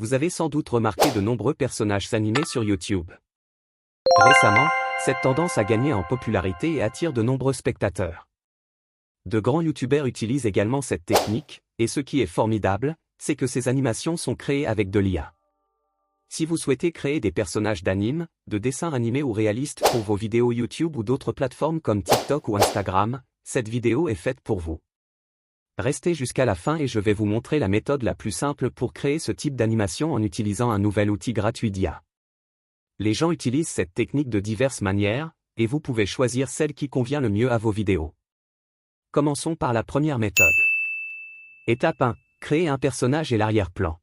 vous avez sans doute remarqué de nombreux personnages animés sur YouTube. Récemment, cette tendance a gagné en popularité et attire de nombreux spectateurs. De grands youtubeurs utilisent également cette technique, et ce qui est formidable, c'est que ces animations sont créées avec de l'IA. Si vous souhaitez créer des personnages d'anime, de dessins animés ou réalistes pour vos vidéos YouTube ou d'autres plateformes comme TikTok ou Instagram, cette vidéo est faite pour vous. Restez jusqu'à la fin et je vais vous montrer la méthode la plus simple pour créer ce type d'animation en utilisant un nouvel outil gratuit d'IA. Les gens utilisent cette technique de diverses manières, et vous pouvez choisir celle qui convient le mieux à vos vidéos. Commençons par la première méthode. Étape 1. Créer un personnage et l'arrière-plan.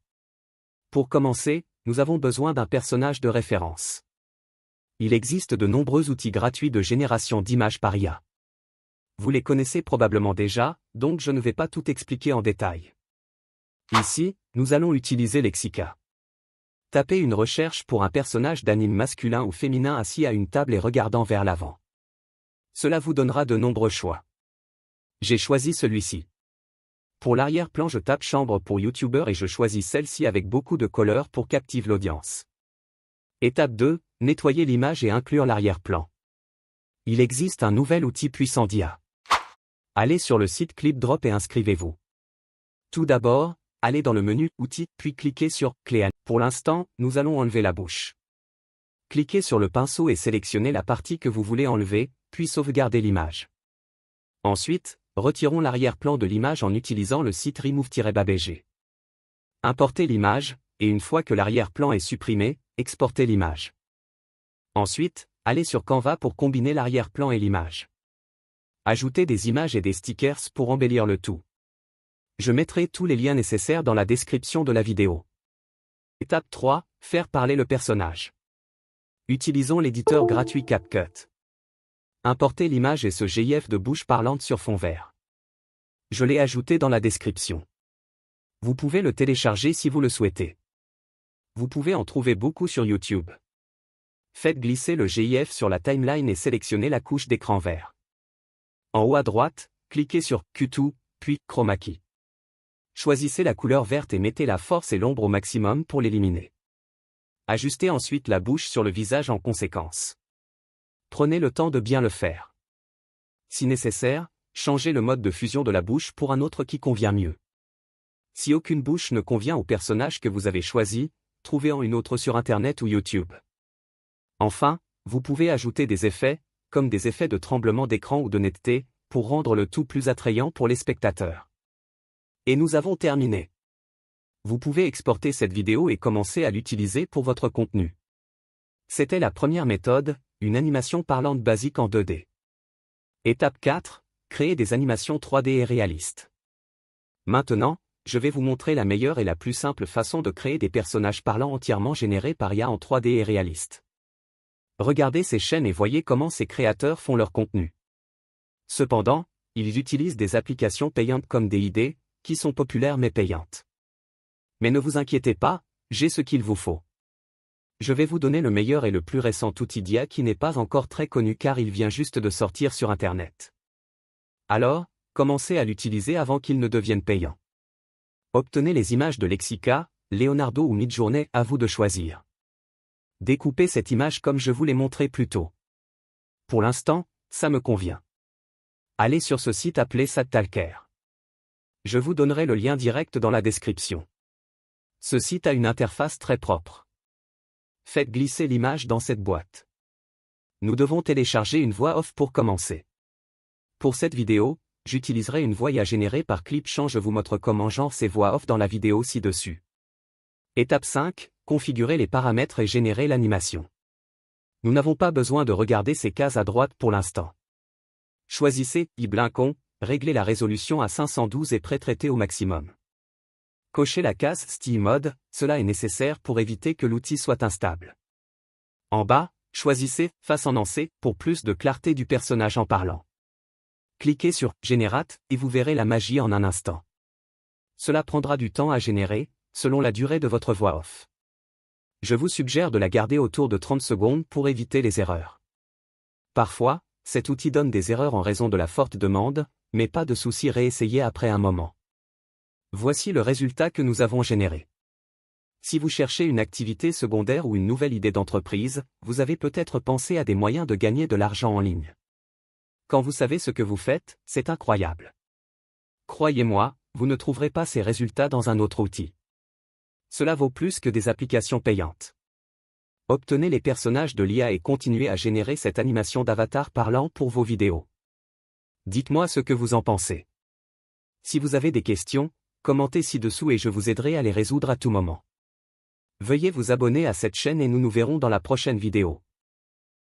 Pour commencer, nous avons besoin d'un personnage de référence. Il existe de nombreux outils gratuits de génération d'images par IA. Vous les connaissez probablement déjà, donc je ne vais pas tout expliquer en détail. Ici, nous allons utiliser Lexica. Tapez une recherche pour un personnage d'anime masculin ou féminin assis à une table et regardant vers l'avant. Cela vous donnera de nombreux choix. J'ai choisi celui-ci. Pour l'arrière-plan, je tape chambre pour YouTuber et je choisis celle-ci avec beaucoup de couleurs pour captiver l'audience. Étape 2, nettoyer l'image et inclure l'arrière-plan. Il existe un nouvel outil puissant d'IA. Allez sur le site ClipDrop et inscrivez-vous. Tout d'abord, allez dans le menu Outils, puis cliquez sur Clé. Pour l'instant, nous allons enlever la bouche. Cliquez sur le pinceau et sélectionnez la partie que vous voulez enlever, puis sauvegardez l'image. Ensuite, retirons l'arrière-plan de l'image en utilisant le site remove-babg. Importez l'image, et une fois que l'arrière-plan est supprimé, exportez l'image. Ensuite, allez sur Canva pour combiner l'arrière-plan et l'image. Ajoutez des images et des stickers pour embellir le tout. Je mettrai tous les liens nécessaires dans la description de la vidéo. Étape 3, faire parler le personnage. Utilisons l'éditeur gratuit CapCut. Importez l'image et ce GIF de bouche parlante sur fond vert. Je l'ai ajouté dans la description. Vous pouvez le télécharger si vous le souhaitez. Vous pouvez en trouver beaucoup sur YouTube. Faites glisser le GIF sur la timeline et sélectionnez la couche d'écran vert. En haut à droite, cliquez sur Q2, puis Chroma Key. Choisissez la couleur verte et mettez la force et l'ombre au maximum pour l'éliminer. Ajustez ensuite la bouche sur le visage en conséquence. Prenez le temps de bien le faire. Si nécessaire, changez le mode de fusion de la bouche pour un autre qui convient mieux. Si aucune bouche ne convient au personnage que vous avez choisi, trouvez-en une autre sur Internet ou YouTube. Enfin, vous pouvez ajouter des effets, comme des effets de tremblement d'écran ou de netteté, pour rendre le tout plus attrayant pour les spectateurs. Et nous avons terminé. Vous pouvez exporter cette vidéo et commencer à l'utiliser pour votre contenu. C'était la première méthode, une animation parlante basique en 2D. Étape 4, créer des animations 3D et réalistes. Maintenant, je vais vous montrer la meilleure et la plus simple façon de créer des personnages parlants entièrement générés par IA en 3D et réalistes. Regardez ces chaînes et voyez comment ces créateurs font leur contenu. Cependant, ils utilisent des applications payantes comme DID, qui sont populaires mais payantes. Mais ne vous inquiétez pas, j'ai ce qu'il vous faut. Je vais vous donner le meilleur et le plus récent outil d'IA qui n'est pas encore très connu car il vient juste de sortir sur Internet. Alors, commencez à l'utiliser avant qu'il ne devienne payant. Obtenez les images de Lexica, Leonardo ou Midjourney, à vous de choisir. Découpez cette image comme je vous l'ai montré plus tôt. Pour l'instant, ça me convient. Allez sur ce site appelé SatTalker. Je vous donnerai le lien direct dans la description. Ce site a une interface très propre. Faites glisser l'image dans cette boîte. Nous devons télécharger une voix off pour commencer. Pour cette vidéo, j'utiliserai une voix IA générée par Clipchamp. Je vous montre comment genre ces voix off dans la vidéo ci-dessus. Étape 5, configurer les paramètres et générer l'animation. Nous n'avons pas besoin de regarder ces cases à droite pour l'instant. Choisissez Blincon, réglez la résolution à 512 et pré-traitez au maximum. Cochez la case Steam Mode, cela est nécessaire pour éviter que l'outil soit instable. En bas, choisissez Face en C pour plus de clarté du personnage en parlant. Cliquez sur Generate et vous verrez la magie en un instant. Cela prendra du temps à générer, selon la durée de votre voix off. Je vous suggère de la garder autour de 30 secondes pour éviter les erreurs. Parfois, cet outil donne des erreurs en raison de la forte demande, mais pas de souci, réessayez après un moment. Voici le résultat que nous avons généré. Si vous cherchez une activité secondaire ou une nouvelle idée d'entreprise, vous avez peut-être pensé à des moyens de gagner de l'argent en ligne. Quand vous savez ce que vous faites, c'est incroyable. Croyez-moi, vous ne trouverez pas ces résultats dans un autre outil. Cela vaut plus que des applications payantes. Obtenez les personnages de l'IA et continuez à générer cette animation d'avatar parlant pour vos vidéos. Dites-moi ce que vous en pensez. Si vous avez des questions, commentez ci-dessous et je vous aiderai à les résoudre à tout moment. Veuillez vous abonner à cette chaîne et nous nous verrons dans la prochaine vidéo.